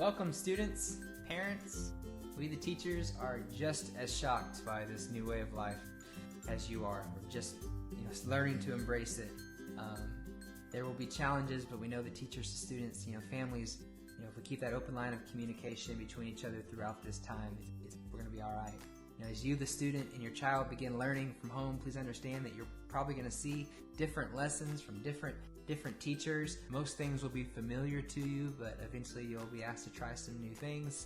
Welcome students, parents. We the teachers are just as shocked by this new way of life as you are. We're just learning to embrace it. There will be challenges, but we know the teachers, the students, families, if we keep that open line of communication between each other throughout this time, we're going to be all right. As you, the student, and your child begin learning from home, please understand that you're probably going to see different lessons from different teachers. Most things will be familiar to you, but eventually you'll be asked to try some new things.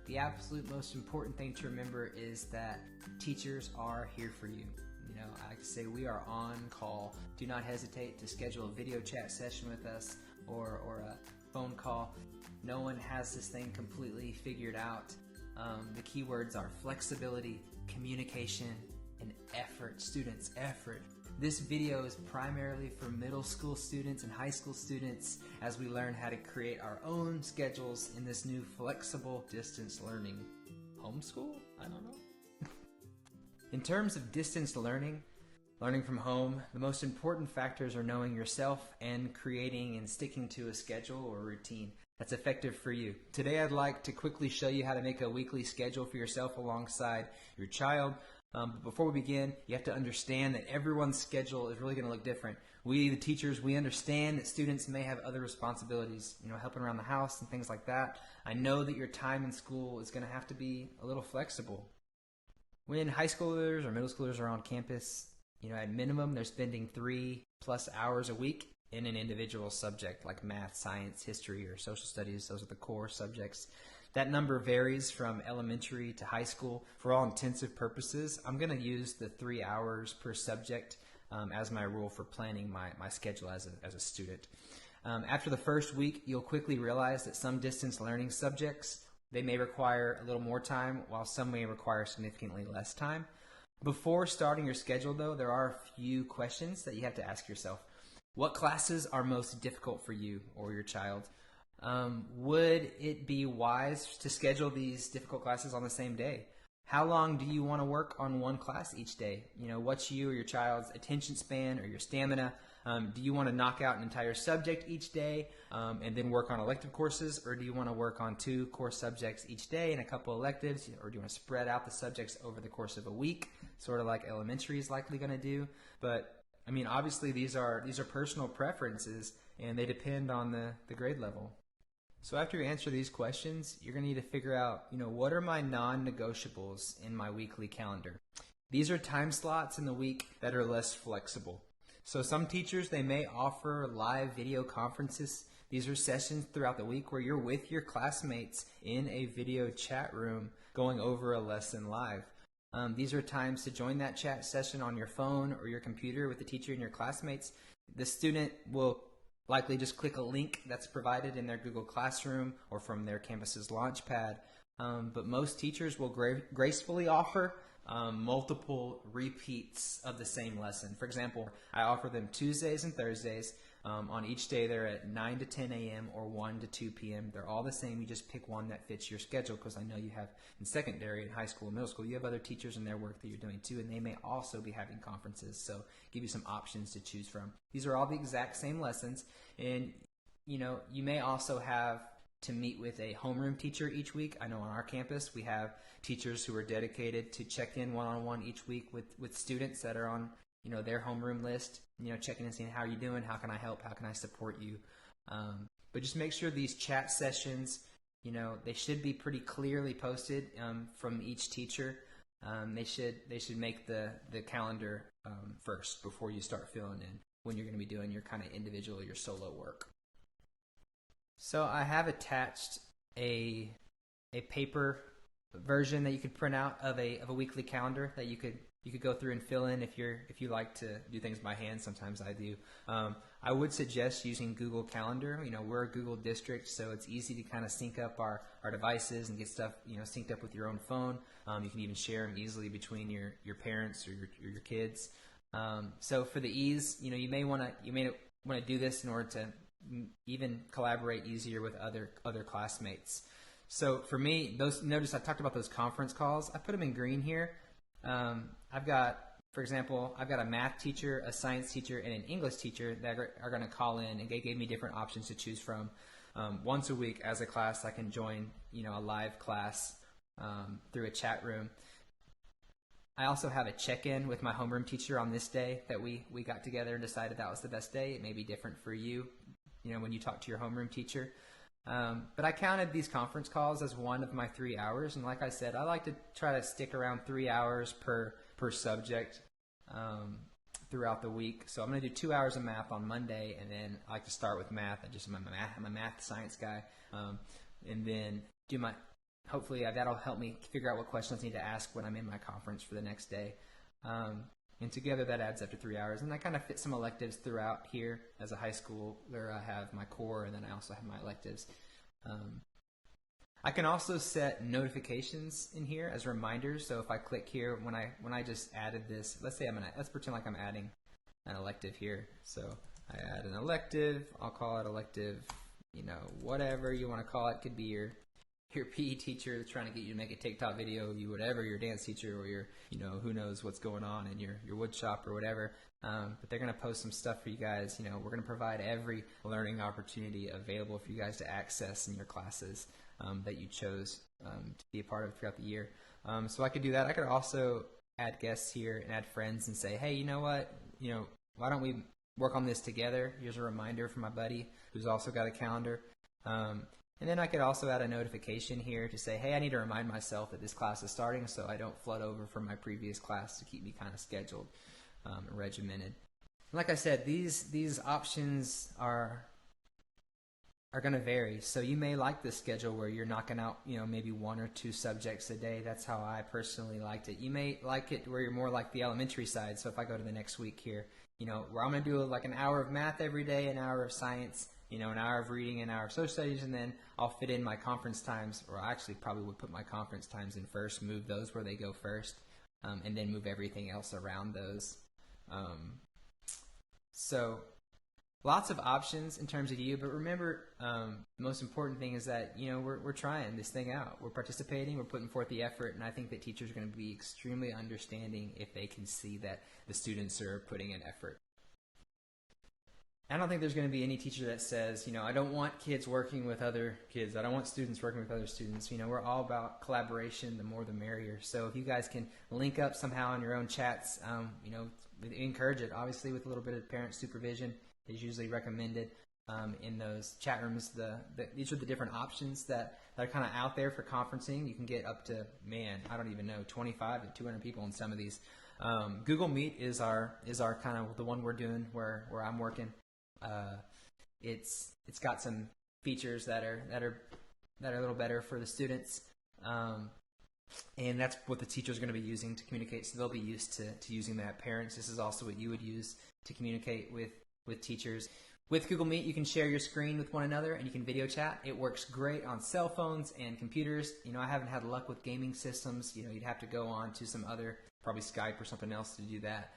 The absolute most important thing to remember is that teachers are here for you. I like to say we are on call. Do not hesitate to schedule a video chat session with us or a phone call. No one has this thing completely figured out. The key words are flexibility, communication, and effort. Students, effort. This video is primarily for middle school students and high school students as we learn how to create our own schedules in this new flexible distance learning. Homeschool? I don't know. In terms of distance learning from home, the most important factors are knowing yourself and creating and sticking to a schedule or routine that's effective for you. Today I'd like to quickly show you how to make a weekly schedule for yourself alongside your child. But before we begin, you have to understand that everyone's schedule is really going to look different. We, the teachers, we understand that students may have other responsibilities, helping around the house and things like that. I know that your time in school is going to have to be a little flexible. When high schoolers or middle schoolers are on campus, at minimum, they're spending 3+ hours a week in an individual subject like math, science, history, or social studies. Those are the core subjects. That number varies from elementary to high school. For all intensive purposes, I'm going to use the 3 hours per subject as my rule for planning my schedule as a student. After the first week, you'll quickly realize that some distance learning subjects, they may require a little more time, while some may require significantly less time. Before starting your schedule, though, there are a few questions that you have to ask yourself. What classes are most difficult for you or your child? Would it be wise to schedule these difficult classes on the same day? How long do you want to work on one class each day? What's you or your child's attention span or your stamina? Do you want to knock out an entire subject each day and then work on elective courses, or do you want to work on 2 core subjects each day and a couple electives, or do you want to spread out the subjects over the course of a week, sort of like elementary is likely going to do? But obviously these are personal preferences, and they depend on the grade level. So after you answer these questions, you're going to need to figure out, what are my non-negotiables in my weekly calendar? These are time slots in the week that are less flexible. So some teachers, they may offer live video conferences. These are sessions throughout the week where you're with your classmates in a video chat room going over a lesson live. These are times to join that chat session on your phone or your computer with the teacher and your classmates. The student will likely just click a link that's provided in their Google Classroom or from their campus's Launchpad. But most teachers will gracefully offer multiple repeats of the same lesson. For example, I offer them Tuesdays and Thursdays. On each day, they're at 9 to 10 a.m. or 1 to 2 p.m. They're all the same. You just pick one that fits your schedule, because I know you have in secondary and high school and middle school, you have other teachers and their work that you're doing too, and they may also be having conferences. So give you some options to choose from. These are all the exact same lessons, and you may also have to meet with a homeroom teacher each week. I know on our campus we have teachers who are dedicated to check in one-on-one each week with students that are on their homeroom list, checking and seeing how are you doing, how can I help, how can I support you. But just make sure these chat sessions, they should be pretty clearly posted from each teacher. They should make the calendar first before you start filling in when you're going to be doing your kind of individual, your solo work. So I have attached a paper version that you could print out of a weekly calendar that you could go through and fill in if you like to do things by hand. Sometimes I do. I would suggest using Google Calendar. We're a Google district, so it's easy to kind of sync up our devices and get stuff synced up with your own phone. You can even share them easily between your parents or your kids. So for the ease, you may want to do this in order to even collaborate easier with other classmates. So for me, notice I talked about those conference calls. I put them in green here. For example, I've got a math teacher, a science teacher, and an English teacher that are going to call in, and they gave me different options to choose from. once a week as a class, I can join, a live class through a chat room. I also have a check-in with my homeroom teacher on this day that we got together and decided that was the best day. It may be different for you, when you talk to your homeroom teacher. But I counted these conference calls as one of my 3 hours. And like I said, I like to try to stick around 3 hours per subject throughout the week. So I'm going to do 2 hours of math on Monday, and then I like to start with math. I'm a math science guy. And then hopefully that'll help me figure out what questions I need to ask when I'm in my conference for the next day. And together that adds up to 3 hours. And I kind of fit some electives throughout here as a high school where I have my core and then I also have my electives. I can also set notifications in here as reminders. So if I click here, when I just added this, let's pretend like I'm adding an elective here. So I add an elective, I'll call it elective, whatever you want to call it. Could be your PE teacher that's trying to get you to make a TikTok video, whatever, your dance teacher, or your, who knows what's going on in your wood shop or whatever. But they're going to post some stuff for you guys. We're going to provide every learning opportunity available for you guys to access in your classes that you chose to be a part of throughout the year. So I could do that. I could also add guests here and add friends and say, hey, you know what? Why don't we work on this together? Here's a reminder from my buddy who's also got a calendar. And then I could also add a notification here to say, hey, I need to remind myself that this class is starting so I don't flood over from my previous class to keep me kind of scheduled and regimented. Like I said, these options are going to vary. So you may like this schedule where you're knocking out, maybe 1 or 2 subjects a day. That's how I personally liked it. You may like it where you're more like the elementary side. So if I go to the next week here, where I'm going to do like an hour of math every day, an hour of science, an hour of reading, an hour of social studies, and then I'll fit in my conference times, or I actually probably would put my conference times in first, move those where they go first, and then move everything else around those. So lots of options in terms of you, but remember, the most important thing is that, we're trying this thing out. We're participating, we're putting forth the effort, and I think that teachers are going to be extremely understanding if they can see that the students are putting in effort. I don't think there's going to be any teacher that says, I don't want kids working with other kids. I don't want students working with other students. We're all about collaboration. The more the merrier. So if you guys can link up somehow in your own chats, encourage it. Obviously, with a little bit of parent supervision is usually recommended in those chat rooms. These are the different options that are kind of out there for conferencing. You can get up to, I don't even know, 25 to 200 people in some of these. Google Meet is our kind of the one we're doing where I'm working. It's got some features that are a little better for the students, and that's what the teachers are going to be using to communicate. So they'll be used to using that. Parents, this is also what you would use to communicate with teachers. With Google Meet, you can share your screen with one another and you can video chat. It works great on cell phones and computers. I haven't had luck with gaming systems. You'd have to go on to some other, probably Skype or something else to do that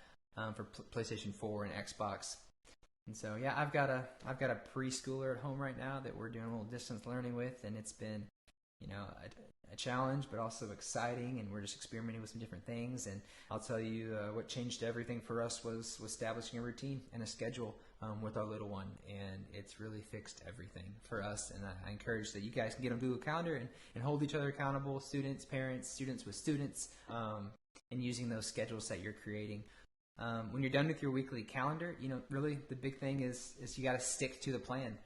for PlayStation 4 and Xbox. And so, yeah, I've got a preschooler at home right now that we're doing a little distance learning with, and it's been, a challenge, but also exciting, and we're just experimenting with some different things. And I'll tell you, what changed everything for us was establishing a routine and a schedule with our little one, and it's really fixed everything for us. And I encourage that you guys can get on Google Calendar and hold each other accountable, students, parents, students with students, and using those schedules that you're creating. When you're done with your weekly calendar, really the big thing is you got to stick to the plan.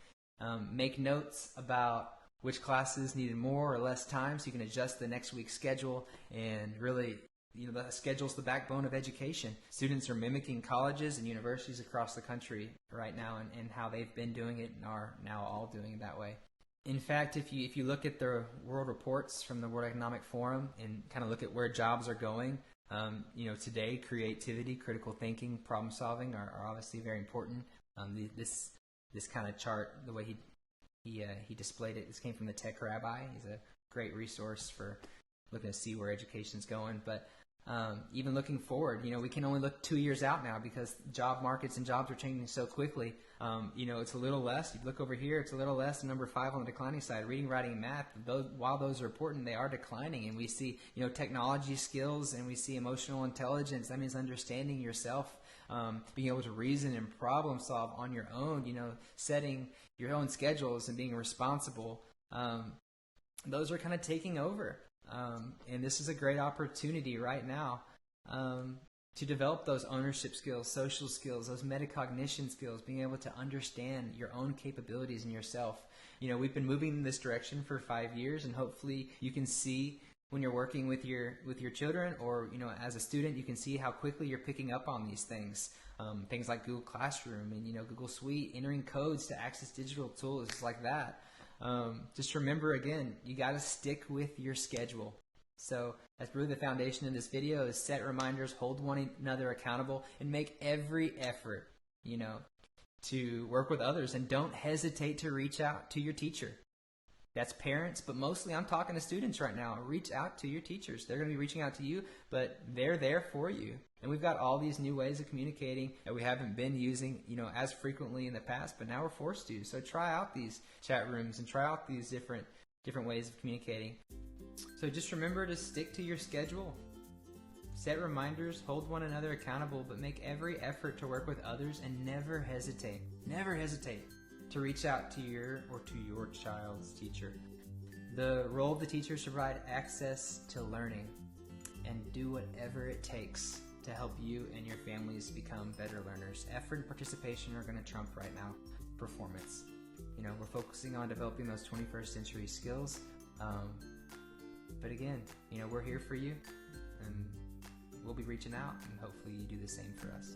Make notes about which classes needed more or less time so you can adjust the next week's schedule. And really, the schedule's the backbone of education. Students are mimicking colleges and universities across the country right now and how they've been doing it and are now all doing it that way. In fact, if you look at the world reports from the World Economic Forum and kind of look at where jobs are going, today, creativity, critical thinking, problem solving are obviously very important. This kind of chart, the way he displayed it, this came from the Tech Rabbi. He's a great resource for looking to see where education's going. But even looking forward, we can only look 2 years out now because job markets and jobs are changing so quickly. It's a little less. You look over here, it's a little less. Number 5 on the declining side, reading, writing, and math. While those are important, they are declining. And we see, technology skills, and we see emotional intelligence. That means understanding yourself, being able to reason and problem solve on your own, setting your own schedules and being responsible. Those are kind of taking over. And this is a great opportunity right now to develop those ownership skills, social skills, those metacognition skills, being able to understand your own capabilities and yourself. We've been moving in this direction for 5 years, and hopefully you can see when you're working with your children, or as a student, you can see how quickly you're picking up on these things. Things like Google Classroom and Google Suite, entering codes to access digital tools like that. Just remember, again, you got to stick with your schedule. So that's really the foundation of this video, is set reminders, hold one another accountable, and make every effort, to work with others. And don't hesitate to reach out to your teacher. That's parents, but mostly I'm talking to students right now. Reach out to your teachers. They're going to be reaching out to you, but they're there for you. And we've got all these new ways of communicating that we haven't been using, as frequently in the past, but now we're forced to. So try out these chat rooms and try out these different ways of communicating. So just remember to stick to your schedule. Set reminders, hold one another accountable, but make every effort to work with others, and never hesitate to reach out to your child's teacher. The role of the teacher is to provide access to learning and do whatever it takes to help you and your families become better learners. Effort and participation are going to trump right now performance. We're focusing on developing those 21st century skills. But again, we're here for you, and we'll be reaching out, and hopefully you do the same for us.